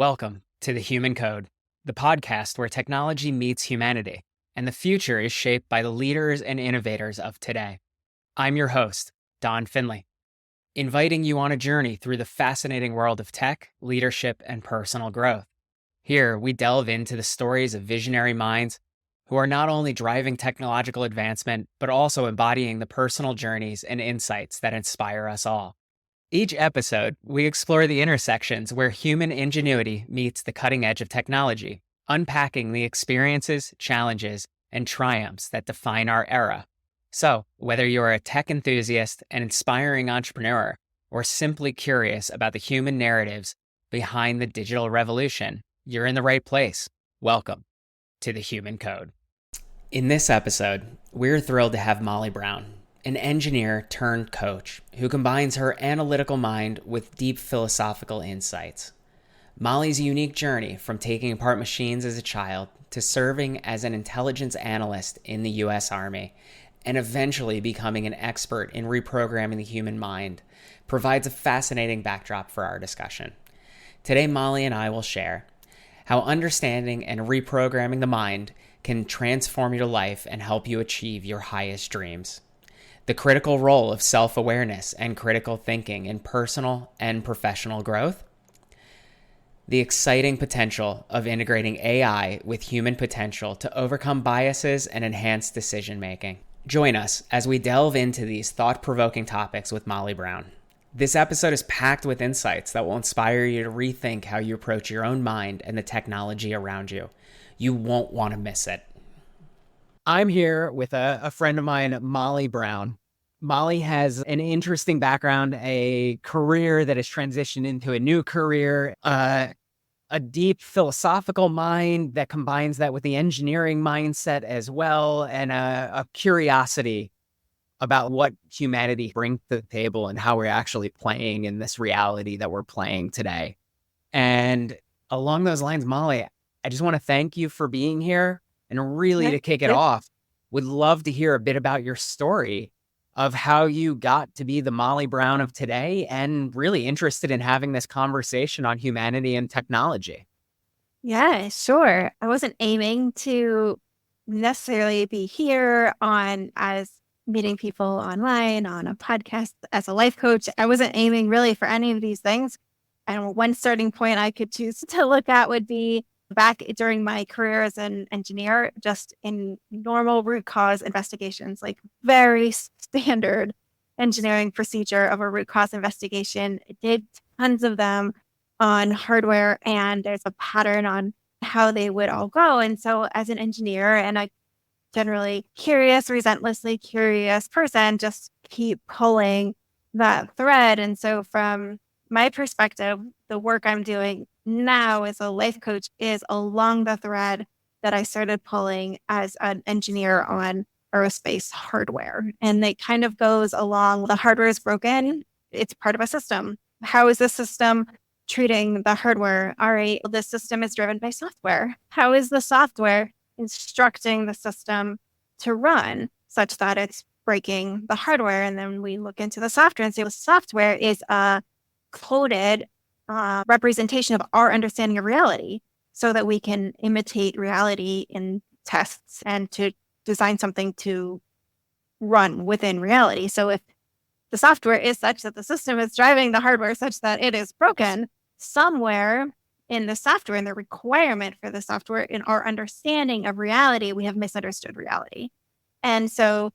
Welcome to The Human Code, the podcast where technology meets humanity, and the future is shaped by the leaders and innovators of today. I'm your host, Don Finley, inviting you on a journey through the fascinating world of tech, leadership, and personal growth. Here, we delve into the stories of visionary minds who are not only driving technological advancement, but also embodying the personal journeys and insights that inspire us all. Each episode, we explore the intersections where human ingenuity meets the cutting edge of technology, unpacking the experiences, challenges, and triumphs that define our era. So, whether you're a tech enthusiast, an inspiring entrepreneur, or simply curious about the human narratives behind the digital revolution, you're in the right place. Welcome to The Human Code. In this episode, we're thrilled to have Molly Brown, an engineer turned coach who combines her analytical mind with deep philosophical insights. Molly's unique journey from taking apart machines as a child to serving as an intelligence analyst in the U.S. Army and eventually becoming an expert in reprogramming the human mind provides a fascinating backdrop for our discussion. Today, Molly and I will share how understanding and reprogramming the mind can transform your life and help you achieve your highest dreams. The critical role of self-awareness and critical thinking in personal and professional growth. The exciting potential of integrating AI with human potential to overcome biases and enhance decision-making. Join us as we delve into these thought-provoking topics with Molly Brown. This episode is packed with insights that will inspire you to rethink how you approach your own mind and the technology around you. You won't want to miss it. I'm here with a friend of mine, Molly Brown. Molly has an interesting background, a career that has transitioned into a new career, a deep philosophical mind that combines that with the engineering mindset as well, and a curiosity about what humanity brings to the table and how we're actually playing in this reality that we're playing today. And along those lines, Molly, I just want to thank you for being here. And really, to kick it off, would love to hear a bit about your story of how you got to be the Molly Brown of today and really interested in having this conversation on humanity and technology. Yeah, sure. I wasn't aiming to necessarily be here on as meeting people online on a podcast as a life coach. I wasn't aiming really for any of these things. And one starting point I could choose to look at would be back during my career as an engineer, just in normal root cause investigations, like very standard engineering procedure of a root cause investigation. I did tons of them on hardware, and there's a pattern on how they would all go. And so as an engineer, and a generally curious, relentlessly curious person, just keep pulling that thread. And so from my perspective, the work I'm doing now as a life coach is along the thread that I started pulling as an engineer on aerospace hardware. And it kind of goes along, the hardware is broken. It's part of a system. How is the system treating the hardware? All right, the system is driven by software. How is the software instructing the system to run such that it's breaking the hardware? And then we look into the software and say the software is a coded representation of our understanding of reality so that we can imitate reality in tests and to design something to run within reality. So if the software is such that the system is driving the hardware such that it is broken, somewhere in the software, in the requirement for the software, in our understanding of reality, we have misunderstood reality. And so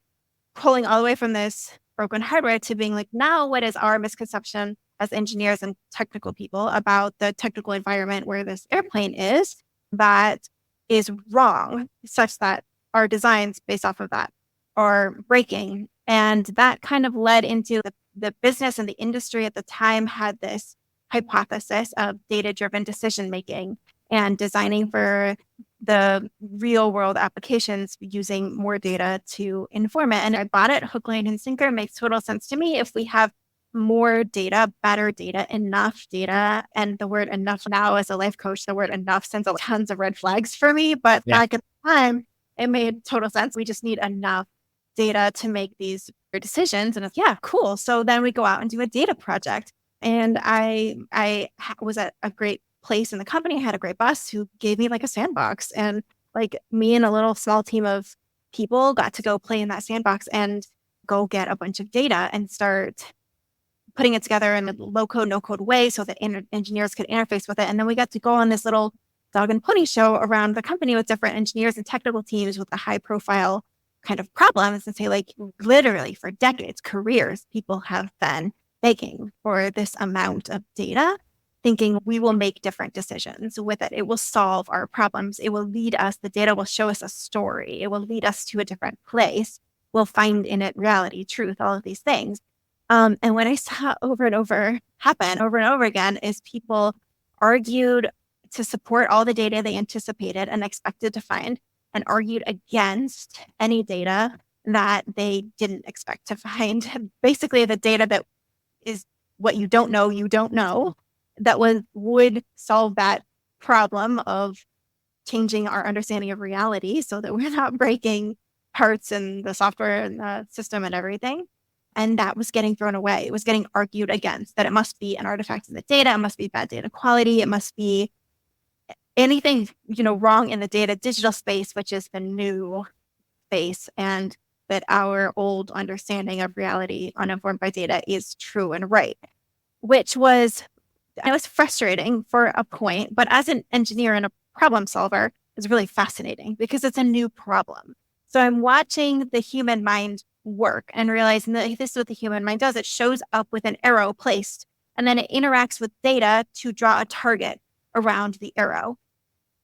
pulling all the way from this broken hardware to being like, now what is our misconception as engineers and technical people about the technical environment where this airplane is that is wrong, such that our designs based off of that are breaking. And that kind of led into the business, and the industry at the time had this hypothesis of data-driven decision-making and designing for the real world applications using more data to inform it. And I bought it hook, line, and sinker. It makes total sense to me. If we have more data, better data, enough data, and the word enough now as a life coach, the word enough sends tons of red flags for me. But back at the time, it made total sense. We just need enough data to make these decisions. And it's, yeah, cool. So then we go out and do a data project. And I was at a great place in the company. I had a great boss who gave me like a sandbox, and like me and a little small team of people got to go play in that sandbox and go get a bunch of data and start putting it together in a low code, no code way so that engineers could interface with it. And then we got to go on this little dog and pony show around the company with different engineers and technical teams with the high profile kind of problems and say, like, literally for decades, careers, people have been begging for this amount of data, thinking we will make different decisions with it. It will solve our problems. It will lead us. The data will show us a story. It will lead us to a different place. We'll find in it reality, truth, all of these things. And what I saw over and over happen over and over again is people argued to support all the data they anticipated and expected to find, and argued against any data that they didn't expect to find. Basically, the data that is what you don't know, that would solve that problem of changing our understanding of reality so that we're not breaking parts in the software and the system and everything. And that was getting thrown away. It was getting argued against, that it must be an artifact in the data. It must be bad data quality. It must be anything, wrong in the data digital space, which is the new space, and that our old understanding of reality uninformed by data is true and right, which was, it was frustrating for a point, but as an engineer and a problem solver, it's really fascinating because it's a new problem. So I'm watching the human mind work and realizing that this is what the human mind does. It shows up with an arrow placed, and then it interacts with data to draw a target around the arrow.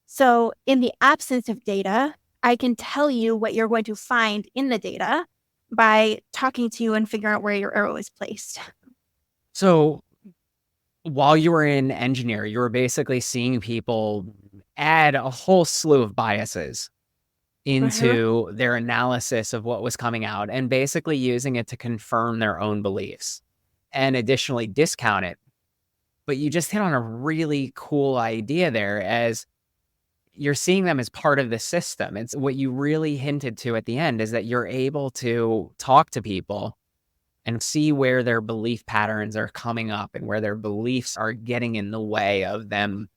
So in the absence of data, I can tell you what you're going to find in the data by talking to you and figuring out where your arrow is placed. So while you were in engineer, you were basically seeing people add a whole slew of biases into their analysis of what was coming out and basically using it to confirm their own beliefs and additionally discount it. But you just hit on a really cool idea there, as you're seeing them as part of the system. It's what you really hinted to at the end, is that you're able to talk to people and see where their belief patterns are coming up and where their beliefs are getting in the way of them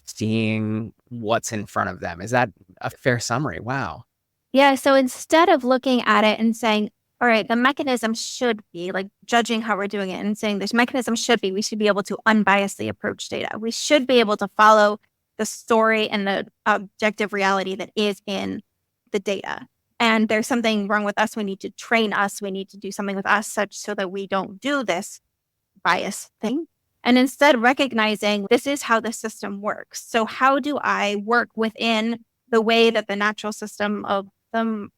seeing what's in front of them. Is that a fair summary? Wow. Yeah. So instead of looking at it and saying, all right, the mechanism should be like judging how we're doing it and saying this mechanism should be, we should be able to unbiasedly approach data. We should be able to follow the story and the objective reality that is in the data. And there's something wrong with us. We need to train us. We need to do something with us such so that we don't do this bias thing. And instead recognizing this is how the system works. So how do I work within the way that the natural system of the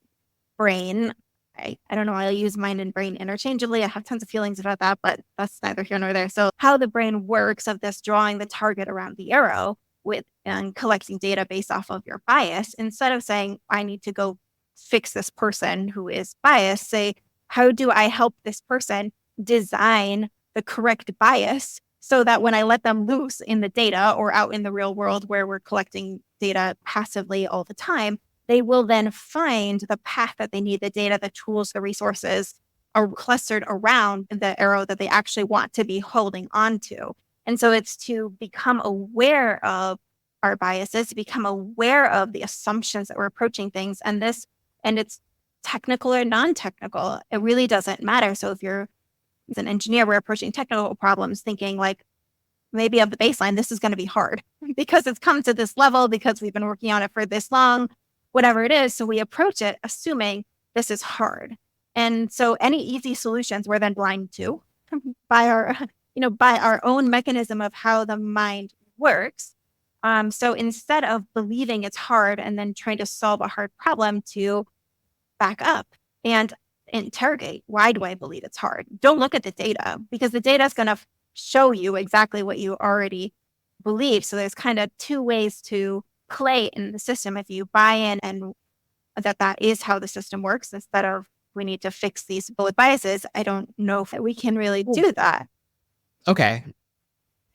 brain, I don't know, I'll use mind and brain interchangeably. I have tons of feelings about that, but that's neither here nor there. So how the brain works of this drawing the target around the arrow with and collecting data based off of your bias, instead of saying, I need to go fix this person who is biased, say, how do I help this person design the correct bias so that when I let them loose in the data or out in the real world where we're collecting data passively all the time, they will then find the path that they need, the data, the tools, the resources are clustered around the arrow that they actually want to be holding on to. And so it's to become aware of our biases, to become aware of the assumptions that we're approaching things. And it's technical or non-technical. It really doesn't matter. So if you're as an engineer, we're approaching technical problems thinking like, maybe of the baseline, this is going to be hard because it's come to this level, because we've been working on it for this long, whatever it is. So we approach it assuming this is hard. And so any easy solutions we're then blind to by our own mechanism of how the mind works. So instead of believing it's hard and then trying to solve a hard problem, to back up and interrogate, why do I believe it's hard? Don't look at the data, because the data is going to show you exactly what you already believe. So there's kind of two ways to play in the system. If you buy in and that is how the system works, instead of we need to fix these bullet biases, I don't know if we can really do that. Okay.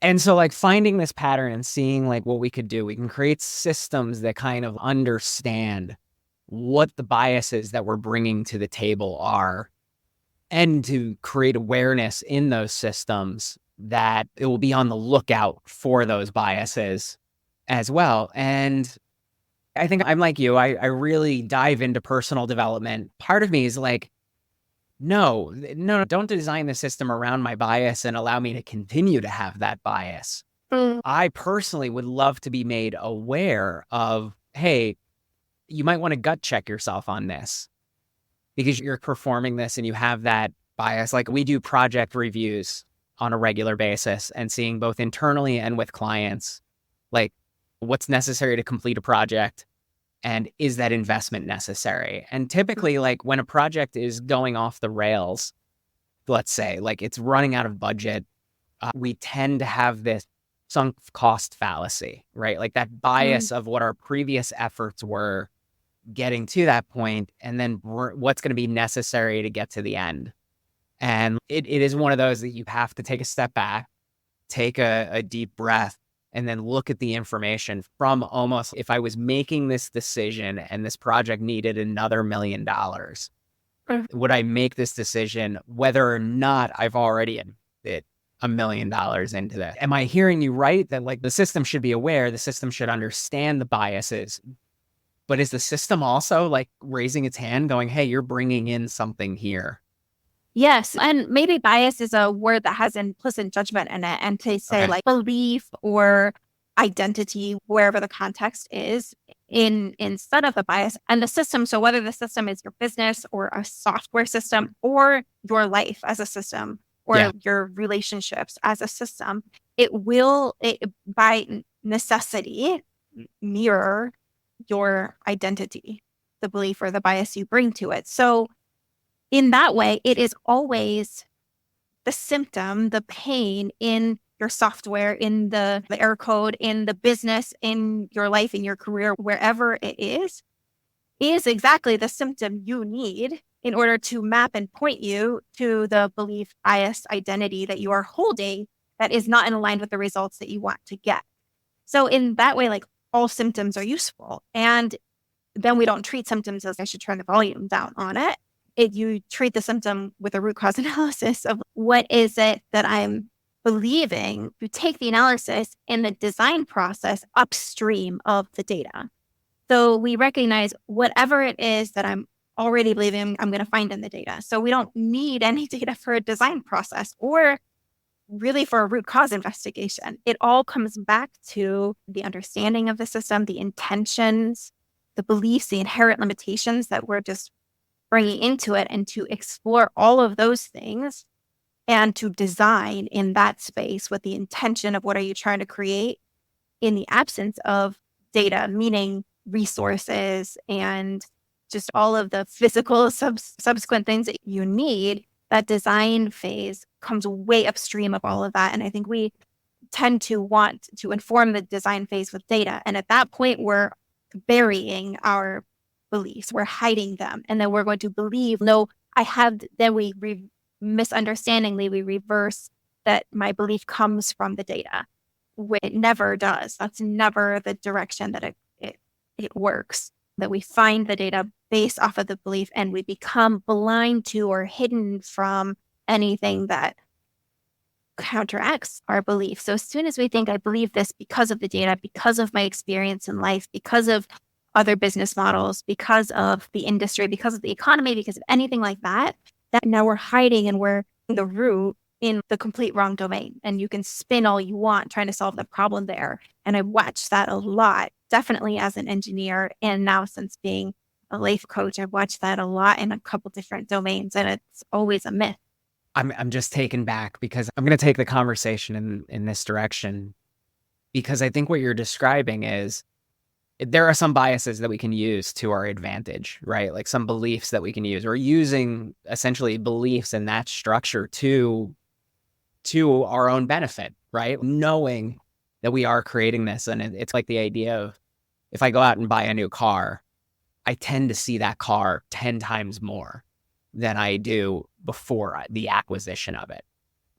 And so like finding this pattern and seeing like what we could do, we can create systems that kind of understand what the biases that we're bringing to the table are, and to create awareness in those systems that it will be on the lookout for those biases as well. And I think I'm like you. I really dive into personal development. Part of me is like, no, don't design the system around my bias and allow me to continue to have that bias. I personally would love to be made aware of, hey, you might want to gut check yourself on this because you're performing this and you have that bias. Like we do project reviews on a regular basis and seeing both internally and with clients, like what's necessary to complete a project and is that investment necessary? And typically, like when a project is going off the rails, let's say like it's running out of budget, we tend to have this sunk cost fallacy, right? Like that bias of what our previous efforts were getting to that point and then what's going to be necessary to get to the end. And it is one of those that you have to take a step back, take a deep breath, and then look at the information from almost, if I was making this decision and this project needed another $1 million, would I make this decision whether or not I've already invested $1 million into that? Am I hearing you right? That like the system should be aware, the system should understand the biases, but is the system also like raising its hand going, hey, you're bringing in something here? Yes. And maybe bias is a word that has implicit judgment in it. And to say like belief or identity, wherever the context is, instead of the bias and the system. So whether the system is your business or a software system or your life as a system or your relationships as a system, it will, by necessity, mirror your identity, the belief or the bias you bring to it. So in that way, it is always the symptom, the pain in your software, in the error code, in the business, in your life, in your career, wherever it is exactly the symptom you need in order to map and point you to the belief, bias, identity that you are holding that is not in line with the results that you want to get. So in that way, like all symptoms are useful. And then we don't treat symptoms as I should turn the volume down on it. You treat the symptom with a root cause analysis of what is it that I'm believing. You take the analysis in the design process upstream of the data. So we recognize whatever it is that I'm already believing I'm going to find in the data. So we don't need any data for a design process or really for a root cause investigation. It all comes back to the understanding of the system, the intentions, the beliefs, the inherent limitations that we're just bringing into it, and to explore all of those things and to design in that space with the intention of what are you trying to create in the absence of data, meaning resources and just all of the physical subsequent things that you need. That design phase comes way upstream of all of that. And I think we tend to want to inform the design phase with data. And at that point, we're burying our beliefs, we're hiding them. And then we're going to believe, no, I have, then we misunderstandingly, we reverse that my belief comes from the data. It never does. That's never the direction that it works. That we find the data based off of the belief and we become blind to or hidden from anything that counteracts our belief. So as soon as we think I believe this because of the data, because of my experience in life, because of other business models, because of the industry, because of the economy, because of anything like that, that now we're hiding and we're the root in the complete wrong domain. And you can spin all you want trying to solve the problem there. And I watched that a lot, definitely as an engineer. And now since being a life coach, I've watched that a lot in a couple different domains. And it's always a myth. I'm just taken back because I'm going to take the conversation in this direction, because I think what you're describing is there are some biases that we can use to our advantage, right? Like some beliefs that we can use, or using essentially beliefs in that structure to our own benefit, right? Knowing that we are creating this. And it's like the idea of if I go out and buy a new car, I tend to see that car 10 times more than I do before the acquisition of it.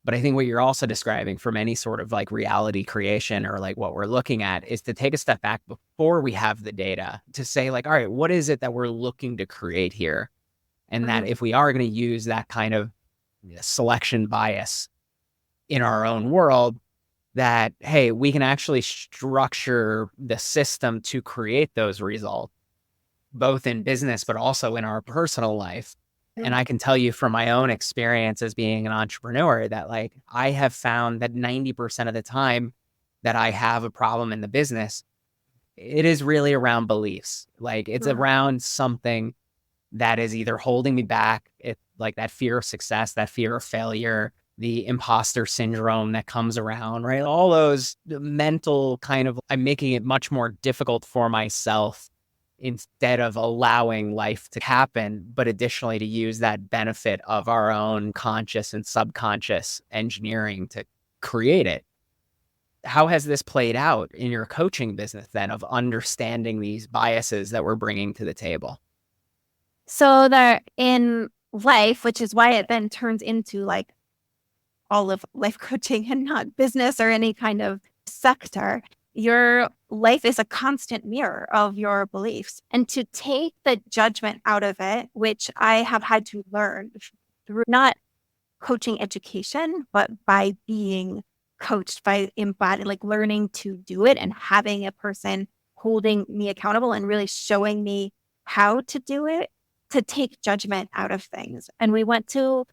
But I think what you're also describing from any sort of like reality creation or like what we're looking at is to take a step back before we have the data to say like, all right, what is it that we're looking to create here? And that if we are going to use that kind of selection bias, in our own world that, hey, we can actually structure the system to create those results, both in business, but also in our personal life. And I can tell you from my own experience as being an entrepreneur that like I have found that 90% of the time that I have a problem in the business, it is really around beliefs. Like it's around something that is either holding me back, like that fear of success, that fear of failure, the imposter syndrome that comes around, right? All those mental kind of, I'm making it much more difficult for myself instead of allowing life to happen, but additionally to use that benefit of our own conscious and subconscious engineering to create it. How has this played out in your coaching business then of understanding these biases that we're bringing to the table? So that in life, which is why it then turns into like all of life coaching and not business or any kind of sector, your life is a constant mirror of your beliefs. And to take the judgment out of it, which I have had to learn through not coaching education, but by being coached, by embodying, like learning to do it and having a person holding me accountable and really showing me how to do it, to take judgment out of things. And we went to,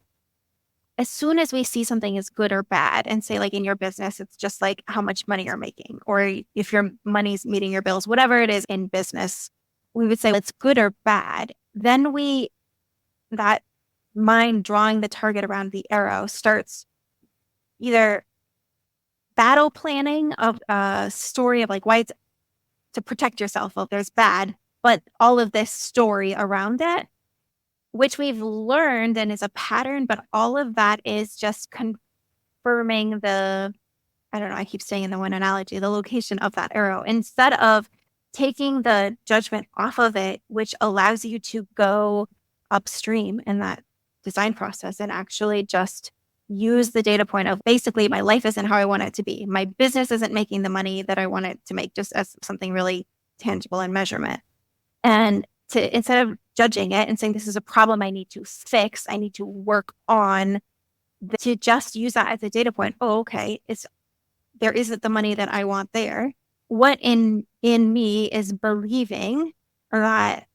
as soon as we see something as good or bad and say like in your business, it's just like how much money you're making, or if your money's meeting your bills, whatever it is in business, we would say it's good or bad. Then that mind drawing the target around the arrow starts either battle planning of a story of like why it's to protect yourself. Well, there's bad, but all of this story around it, which we've learned and is a pattern, but all of that is just confirming I don't know, I keep saying in the one analogy, the location of that arrow, instead of taking the judgment off of it, which allows you to go upstream in that design process and actually just use the data point of basically my life isn't how I want it to be. My business isn't making the money that I want it to make, just as something really tangible and measurement. And to, instead of judging it and saying this is a problem I need to fix, I need to work on, to just use that as a data point. Oh, okay, there isn't the money that I want there. What in me is believing that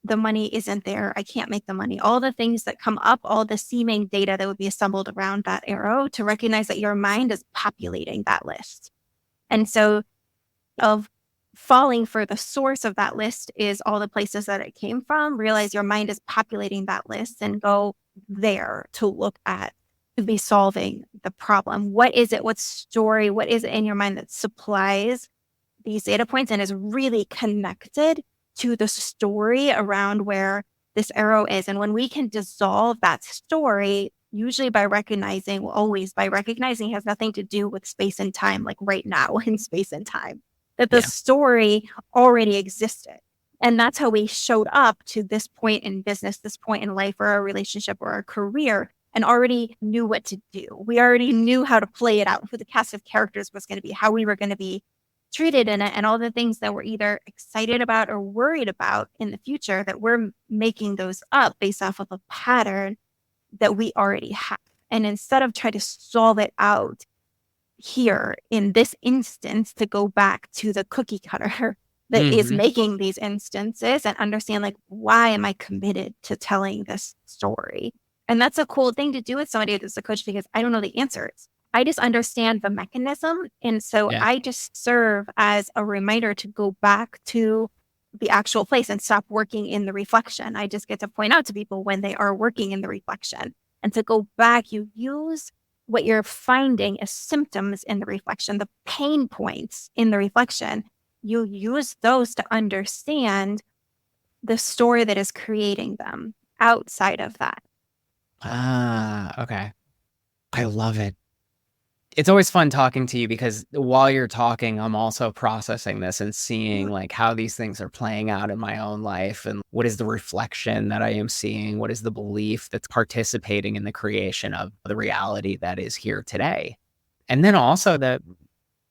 the money isn't there, I can't make the money. All the things that come up, all the seeming data that would be assembled around that arrow, to recognize that your mind is populating that list. And so of falling for the source of that list is all the places that it came from, realize your mind is populating that list and go there to look at, to be solving the problem. What is it? What story? What is it in your mind that supplies these data points and is really connected to the story around where this arrow is? And when we can dissolve that story, usually by recognizing, well, always by recognizing, it has nothing to do with space and time, like right now in space and time, that the story already existed. And that's how we showed up to this point in business, this point in life or our relationship or our career, and already knew what to do. We already knew how to play it out, who the cast of characters was going to be, how we were going to be treated in it, and all the things that we're either excited about or worried about in the future, that we're making those up based off of a pattern that we already have. And instead of trying to solve it out here in this instance, to go back to the cookie cutter that is making these instances and understand, like, why am I committed to telling this story? And that's a cool thing to do with somebody that's a coach, because I don't know the answers. I just understand the mechanism. And so I just serve as a reminder to go back to the actual place and stop working in the reflection. I just get to point out to people when they are working in the reflection, and to go back, you use what you're finding as symptoms in the reflection, the pain points in the reflection, you use those to understand the story that is creating them outside of that. Okay. I love it. It's always fun talking to you because while you're talking, I'm also processing this and seeing like how these things are playing out in my own life, and what is the reflection that I am seeing? What is the belief that's participating in the creation of the reality that is here today? And then also the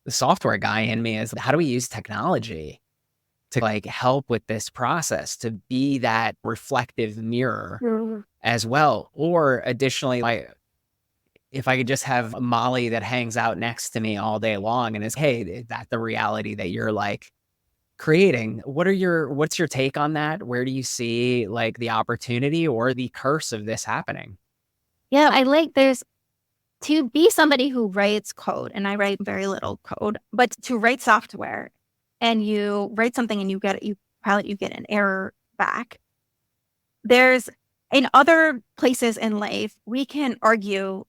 software guy in me is, how do we use technology to like help with this process, to be that reflective mirror as well? Or additionally, like, if I could just have Molly that hangs out next to me all day long and is, hey, is that the reality that you're like creating? What's your take on that? Where do you see like the opportunity or the curse of this happening? Yeah, I like there's to be somebody who writes code, and I write very little code, but to write software and you write something and you get an error back. There's in other places in life, we can argue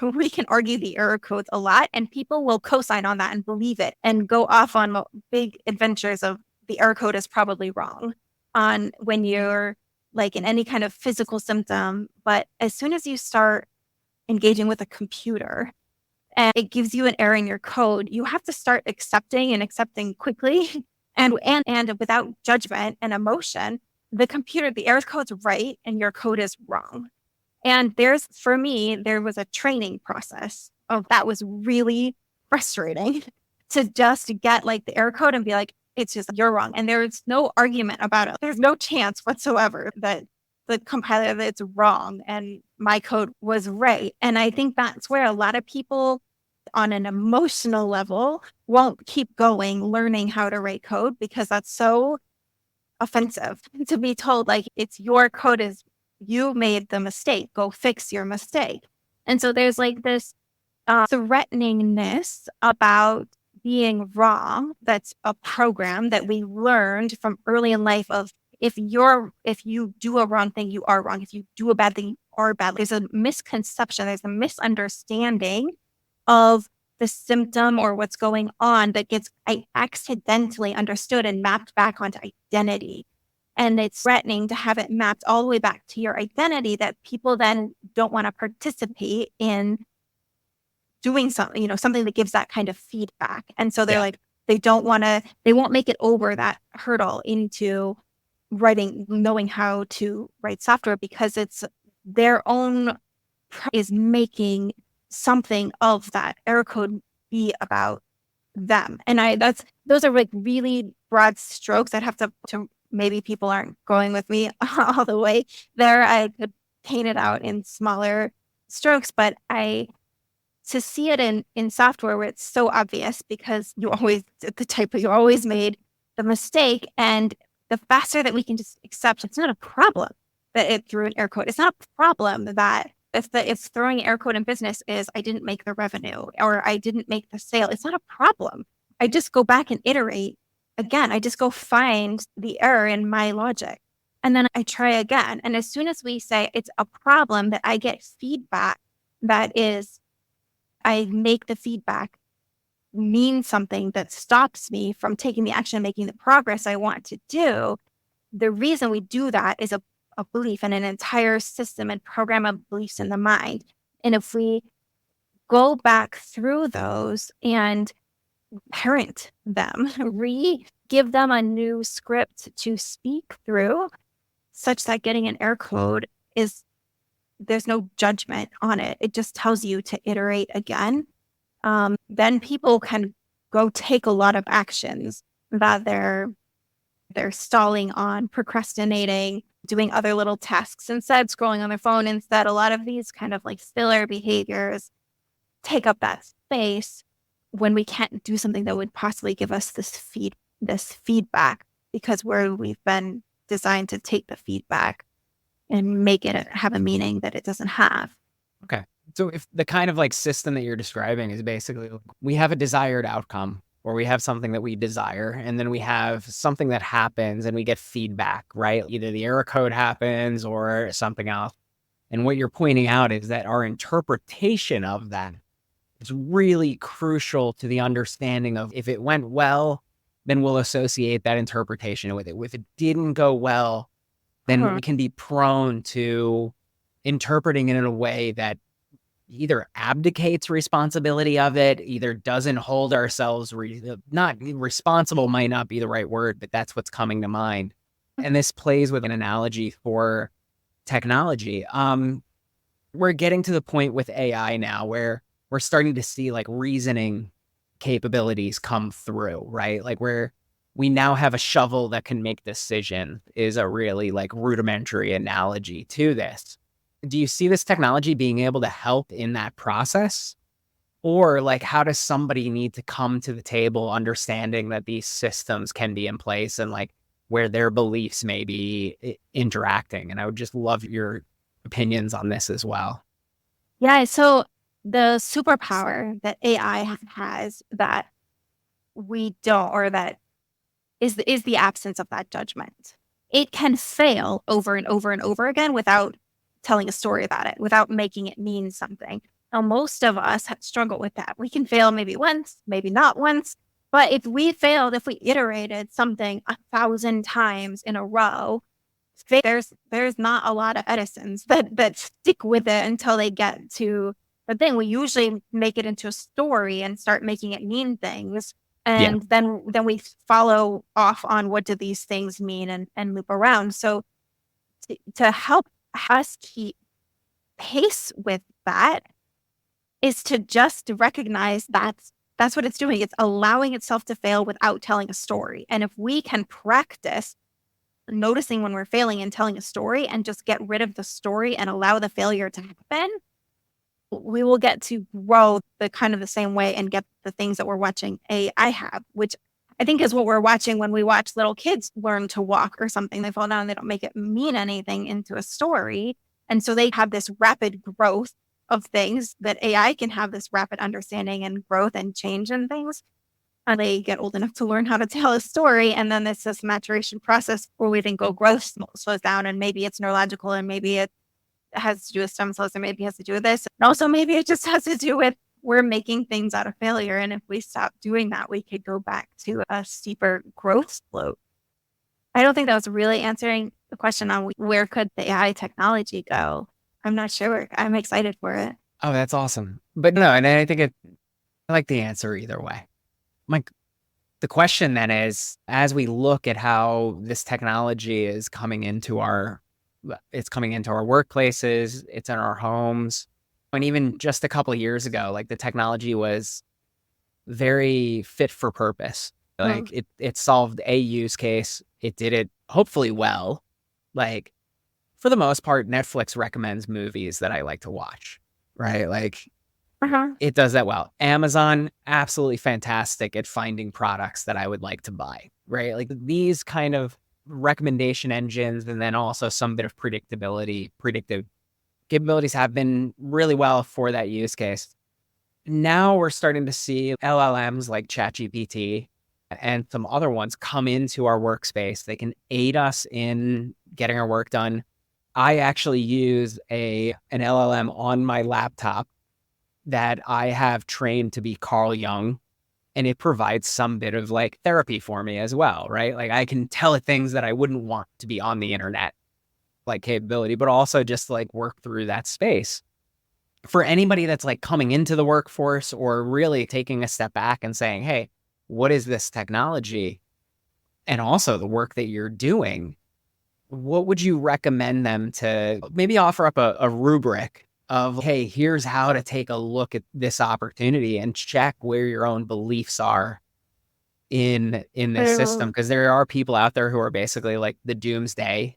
we can argue the error codes a lot, and people will co-sign on that and believe it and go off on big adventures of the error code is probably wrong on when you're like in any kind of physical symptom. But as soon as you start engaging with a computer and it gives you an error in your code, you have to start accepting quickly and without judgment and emotion. The error code's right and your code is wrong. And for me, there was a training process of that was really frustrating to just get like the error code and be like, it's just, you're wrong. And there's no argument about it. There's no chance whatsoever that the compiler that's wrong and my code was right. And I think that's where a lot of people on an emotional level won't keep going, learning how to write code because that's so offensive to be told like it's your code is you made the mistake, go fix your mistake. And so there's like this threateningness about being wrong. That's a program that we learned from early in life of if you do a wrong thing, you are wrong. If you do a bad thing, you are bad. There's a misconception, there's a misunderstanding of the symptom or what's going on that gets accidentally understood and mapped back onto identity. And it's threatening to have it mapped all the way back to your identity that people then don't want to participate in doing something, something that gives that kind of feedback. And so they're like, they won't make it over that hurdle into knowing how to write software because it's their own is making something of that error code be about them. And those are like really broad strokes. I'd have to maybe people aren't going with me all the way there. I could paint it out in smaller strokes, but to see it in software where it's so obvious because you always made the mistake, and the faster that we can just accept it's not a problem that it threw an error code. It's not a problem that if throwing error code in business is I didn't make the revenue or I didn't make the sale. It's not a problem. I just go back and iterate again. I just go find the error in my logic and then I try again. And as soon as we say it's a problem that I get feedback that is, I make the feedback mean something that stops me from taking the action, making the progress I want to do. The reason we do that is a belief and an entire system and program of beliefs in the mind. And if we go back through those and parent them, give them a new script to speak through such that getting an error code there's no judgment on it. It just tells you to iterate again. Then people can go take a lot of actions that they're stalling on, procrastinating, doing other little tasks instead, scrolling on their phone instead. A lot of these kind of like filler behaviors take up that space when we can't do something that would possibly give us this feedback because we've been designed to take the feedback and make it have a meaning that it doesn't have. Okay. So if the kind of like system that you're describing is basically we have a desired outcome or we have something that we desire and then we have something that happens and we get feedback, right? Either the error code happens or something else. And what you're pointing out is that our interpretation of that is really crucial to the understanding of if it went well, then we'll associate that interpretation with it. If it didn't go well, then we can be prone to interpreting it in a way that either abdicates responsibility of it, either doesn't hold ourselves, not responsible might not be the right word, but that's what's coming to mind. And this plays with an analogy for technology. We're getting to the point with AI now where we're starting to see like reasoning capabilities come through, right? Like we now have a shovel that can make decision is a really like rudimentary analogy to this. Do you see this technology being able to help in that process? Or like, how does somebody need to come to the table understanding that these systems can be in place and like where their beliefs may be interacting? And I would just love your opinions on this as well. Yeah. So the superpower that AI has that we don't, or that is the absence of that judgment. It can fail over and over and over again without telling a story about it, without making it mean something. Now, most of us struggle with that. We can fail maybe once, maybe not once. But if we failed, if we iterated something 1,000 times in a row, there's not a lot of Edisons that stick with it until they get to the thing. We usually make it into a story and start making it mean things. Yeah. And then we follow off on what do these things mean and loop around. So to help us keep pace with that is to just recognize that's what it's doing. It's allowing itself to fail without telling a story. And if we can practice noticing when we're failing and telling a story and just get rid of the story and allow the failure to happen, we will get to grow the kind of the same way and get the things that we're watching AI have, which I think is what we're watching when we watch little kids learn to walk or something. They fall down, they don't make it mean anything into a story. And so they have this rapid growth of things that AI can have this rapid understanding and growth and change in things. And they get old enough to learn how to tell a story. And then it's this maturation process where we think, oh, growth slows down and maybe it's neurological and maybe it has to do with stem cells and maybe it has to do with this. And also maybe it just has to do with we're making things out of failure. And if we stop doing that, we could go back to a steeper growth slope. I don't think that was really answering the question on where could the AI technology go. I'm not sure. I'm excited for it. Oh, that's awesome. But no, and I think I like the answer either way. Mike, the question then is, as we look at how this technology is coming into our workplaces, it's in our homes. And even just a couple of years ago, like the technology was very fit for purpose. Like it solved a use case. It did it hopefully well. Like for the most part, Netflix recommends movies that I like to watch, right? Like it does that well. Amazon, absolutely fantastic at finding products that I would like to buy, right? Like these kind of recommendation engines, and then also some bit of predictive capabilities have been really well for that use case. Now we're starting to see LLMs like ChatGPT and some other ones come into our workspace. They can aid us in getting our work done. I actually use an LLM on my laptop that I have trained to be Carl Jung, and it provides some bit of like therapy for me as well, right? Like I can tell it things that I wouldn't want to be on the internet, like capability, but also just like work through that space. For anybody that's like coming into the workforce or really taking a step back and saying, hey, what is this technology? And also the work that you're doing, what would you recommend them to maybe offer up a rubric of, hey, here's how to take a look at this opportunity and check where your own beliefs are in this system? Because there are people out there who are basically like the doomsday.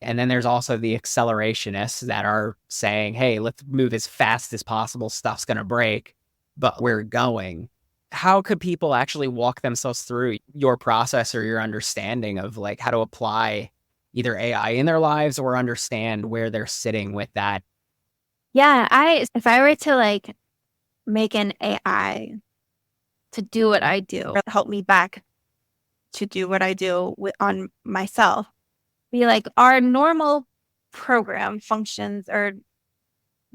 And then there's also the accelerationists that are saying, hey, let's move as fast as possible. Stuff's going to break, but we're going. How could people actually walk themselves through your process or your understanding of like how to apply either AI in their lives or understand where they're sitting with that? Yeah, if I were to like make an AI to do what I do, or help me back to do what I do on myself, be like our normal program functions or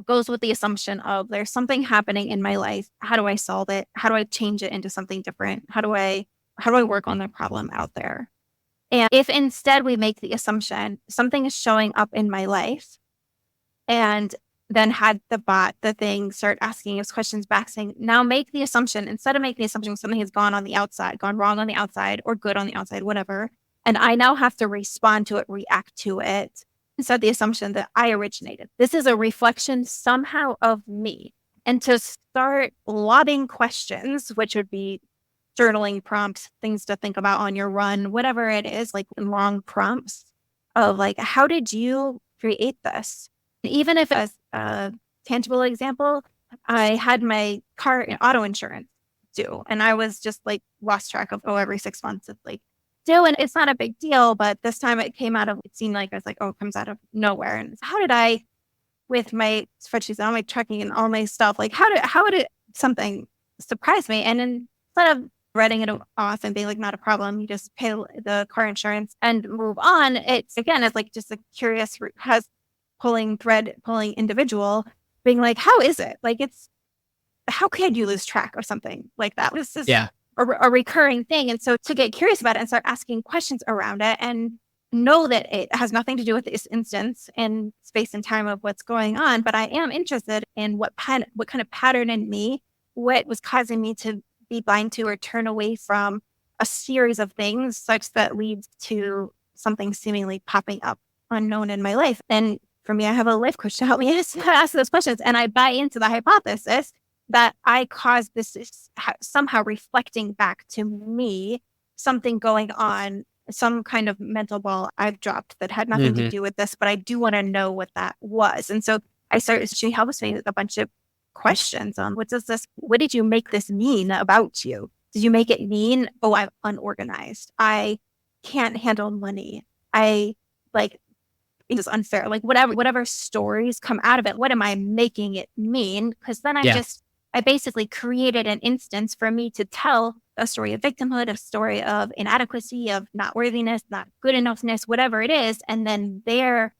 goes with the assumption of there's something happening in my life. How do I solve it? How do I change it into something different? How do I work on the problem out there? And if instead we make the assumption something is showing up in my life, and then had the thing start asking us questions back saying, now make the assumption, instead of making the assumption something has gone wrong on the outside or good on the outside, whatever. And I now have to respond to it, react to it, instead the assumption that I originated. This is a reflection somehow of me. And to start lobbing questions, which would be journaling prompts, things to think about on your run, whatever it is, like long prompts of like, how did you create this? Even if as a tangible example, I had my car auto insurance due, and I was just like lost track of, every 6 months it's like due, and it's not a big deal. But this time it seemed like I was like, it comes out of nowhere. And how did I, with my spreadsheets and all my tracking and all my stuff, like how would it something surprise me? And instead of writing it off and being like, not a problem, you just pay the car insurance and move on. It's like just a curious, pulling individual, being like, how is it? Like, how could you lose track of something like that? This is Yeah. a recurring thing. And so to get curious about it and start asking questions around it, and know that it has nothing to do with this instance and space and time of what's going on, but I am interested in what kind of pattern in me, what was causing me to be blind to or turn away from a series of things such that leads to something seemingly popping up unknown in my life. And for me, I have a life coach to help me ask those questions. And I buy into the hypothesis that I caused this somehow reflecting back to me, something going on, some kind of mental ball I've dropped that had nothing to do with this, but I do want to know what that was. And so she helps me with a bunch of questions on what did you make this mean about you? Did you make it mean, I'm unorganized, I can't handle money, I like, it is unfair, like whatever stories come out of it, what am I making it mean? Because then I basically created an instance for me to tell a story of victimhood, a story of inadequacy, of not worthiness, not good enoughness, whatever it is. And then there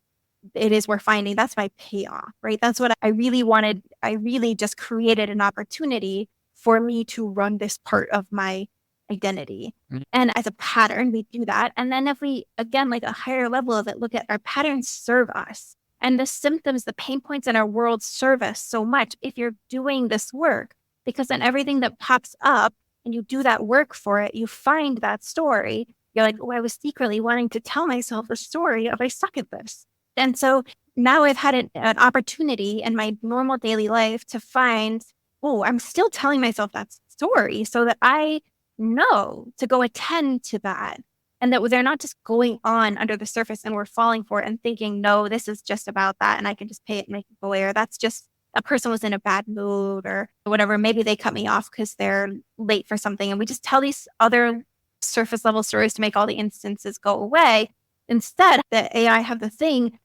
it is, we're finding that's my payoff, right? That's what I really wanted. I really just created an opportunity for me to run this part of my identity. And as a pattern, we do that. And then if we, again, like a higher level of it, look at our patterns serve us. And the symptoms, the pain points in our world serve us so much if you're doing this work, because then everything that pops up and you do that work for it, you find that story. You're like, I was secretly wanting to tell myself the story of I suck at this. And so now I've had an opportunity in my normal daily life to find, I'm still telling myself that story so that I know to go attend to that. And that they're not just going on under the surface and we're falling for it and thinking, no, this is just about that and I can just pay it and make it go away. Or that's just a person was in a bad mood or whatever. Maybe they cut me off because they're late for something. And we just tell these other surface level stories to make all the instances go away. Instead, the AI have the thing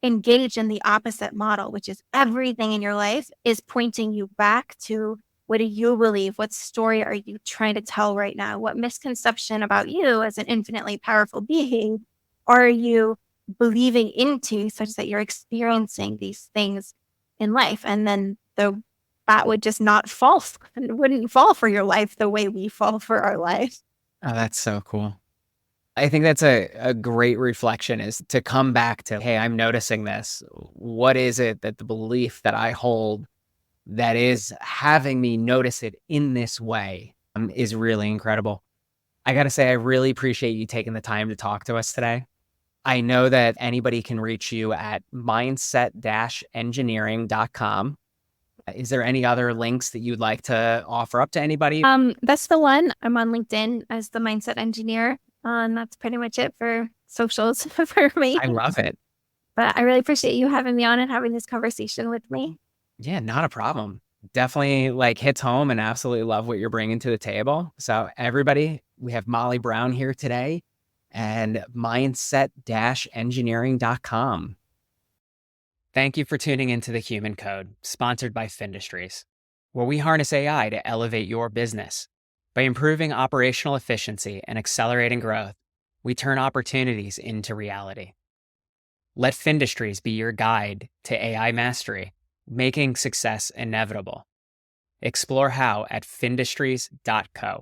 engage in the opposite model, which is everything in your life is pointing you back to, what do you believe? What story are you trying to tell right now? What misconception about you as an infinitely powerful being are you believing into such that you're experiencing these things in life? And then that would just wouldn't fall for your life the way we fall for our life. Oh, that's so cool. I think that's a great reflection, is to come back to, hey, I'm noticing this. What is it that the belief that I hold that is having me notice it in this way is really incredible. I got to say, I really appreciate you taking the time to talk to us today. I know that anybody can reach you at mindset-engineering.com. Is there any other links that you'd like to offer up to anybody? That's the one. I'm on LinkedIn as the Mindset Engineer. And that's pretty much it for socials for me. I love it. But I really appreciate you having me on and having this conversation with me. Yeah, not a problem. Definitely hits home and absolutely love what you're bringing to the table. So everybody, we have Molly Brown here today and mindset-engineering.com. Thank you for tuning into The Human Code, sponsored by Findustries, where we harness AI to elevate your business. By improving operational efficiency and accelerating growth, we turn opportunities into reality. Let Findustries be your guide to AI mastery, making success inevitable. Explore how at findustries.co.